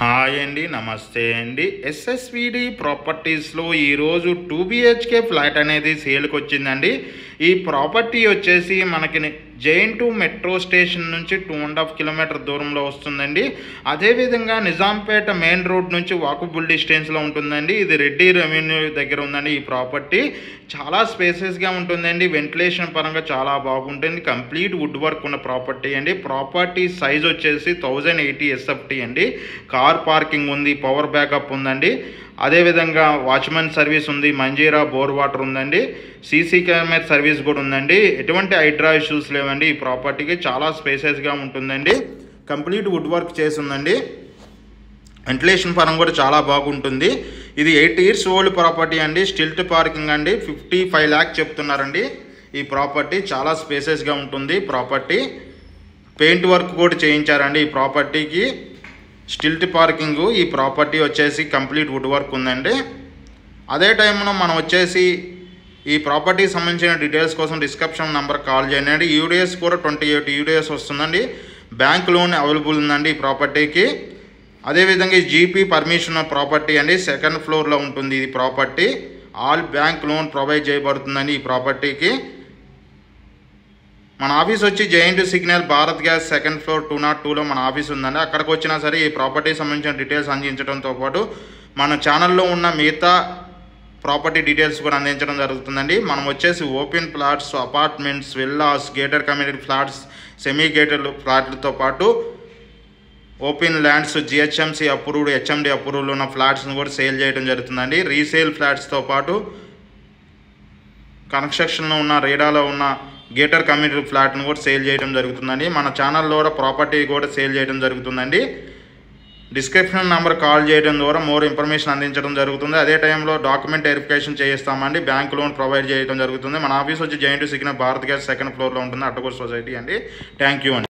Hi అండి, నమస్తే అండి. ఎస్ఎస్విడి ప్రాపర్టీస్లో ఈరోజు 2 BHK ఫ్లాట్ అనేది సేల్కి వచ్చిందండి. ఈ ప్రాపర్టీ వచ్చేసి మనకి జైన్2 మెట్రో స్టేషన్ నుంచి 2.5 కిలోమీటర్ దూరంలో వస్తుందండి. అదేవిధంగా నిజాంపేట మెయిన్ రోడ్ నుంచి వాకబుల్ డిస్టెన్స్లో ఉంటుందండి. ఇది రెడ్డి రెవెన్యూ దగ్గర ఉందండి. ఈ ప్రాపర్టీ చాలా స్పేసెస్గా ఉంటుందండి. వెంటిలేషన్ పరంగా చాలా బాగుంటుంది. కంప్లీట్ వుడ్ వర్క్ ఉన్న ప్రాపర్టీ అండి. ప్రాపర్టీ సైజ్ వచ్చేసి 1080 SFT అండి. కార్ పార్కింగ్ ఉంది, పవర్ బ్యాకప్ ఉందండి. అదేవిధంగా వాచ్మెన్ సర్వీస్ ఉంది, మంజీరా బోర్ వాటర్ ఉందండి, సీసీ కెమెరా సర్వీస్ కూడా ఉందండి. ఎటువంటి హైడ్రా ఇష్యూస్ లేవండి. ఈ ప్రాపర్టీకి చాలా స్పేసెస్గా ఉంటుందండి. కంప్లీట్ వుడ్ వర్క్ చేసి ఉందండి. వెంటిలేషన్ పరంగా కూడా చాలా బాగుంటుంది. ఇది 8 years ఓల్డ్ ప్రాపర్టీ అండి. స్టిల్ట్ పార్కింగ్ అండి. 55 lakhs చెప్తున్నారండి. ఈ ప్రాపర్టీ చాలా స్పేసెస్గా ఉంటుంది. ప్రాపర్టీ పెయింట్ వర్క్ కూడా చేయించారండి. ఈ ప్రాపర్టీకి స్టిల్ట్ పార్కింగ్. ఈ ప్రాపర్టీ వచ్చేసి కంప్లీట్ వుడ్ వర్క్ ఉందండి. అదే టైంలో మనం వచ్చేసి ఈ ప్రాపర్టీకి సంబంధించిన డీటెయిల్స్ కోసం డిస్క్రిప్షన్ నెంబర్ కాల్ చేయండి. యూడిఎస్ కూడా 28 యూడిఎస్ వస్తుందండి. బ్యాంక్ లోన్ అవైలబుల్ ఉందండి ఈ ప్రాపర్టీకి. అదేవిధంగా ఈ జీపీ పర్మిషన్ ప్రాపర్టీ అండి. 2nd floorలో ఉంటుంది ఈ property. All bank loan provide చేయబడుతుందండి ఈ ప్రాపర్టీకి. మన ఆఫీస్ వచ్చి జైన్2 signal Bharat gas 2nd floor 202లో మన ఆఫీస్ ఉందండి. అక్కడికి వచ్చినా సరే ఈ ప్రాపర్టీకి సంబంధించిన డీటెయిల్స్ అందించడంతో పాటు మన ఛానల్లో ఉన్న మిగతా ప్రాపర్టీ డీటెయిల్స్ కూడా అందించడం జరుగుతుందండి. మనం వచ్చేసి open plots, apartments, villas, gated community flats, semi gated ఫ్లాట్లతో పాటు open lands, GHMC approved, HMD approved ఉన్న ఫ్లాట్స్ని కూడా సేల్ చేయడం జరుగుతుందండి. రీసేల్ ఫ్లాట్స్తో పాటు కన్స్ట్రక్షన్లో ఉన్న రేడాలో ఉన్న గేటర్ కమ్యూనిటీ ఫ్లాట్ను కూడా సేల్ చేయడం జరుగుతుందండి. మన ఛానల్లో కూడా ప్రాపర్టీ కూడా సేల్ చేయడం జరుగుతుందండి. డిస్క్రిప్షన్ నెంబర్ కాల్ చేయడం ద్వారా మోర్ ఇన్ఫర్మేషన్ అందించడం జరుగుతుంది. అదే టైంలో డాక్యుమెంట్ వెరిఫికేషన్ చేయిస్తామండి. బ్యాంక్ లోన్ ప్రొవైడ్ చేయడం జరుగుతుంది. మన ఆఫీస్ వచ్చి జైన్2 సిగ్నల్ భారత్ గ్యాస్ 2nd floorలో ఉంటుంది, అట్టగూడ సొసైటీ అండి. థ్యాంక్ యూ అండి.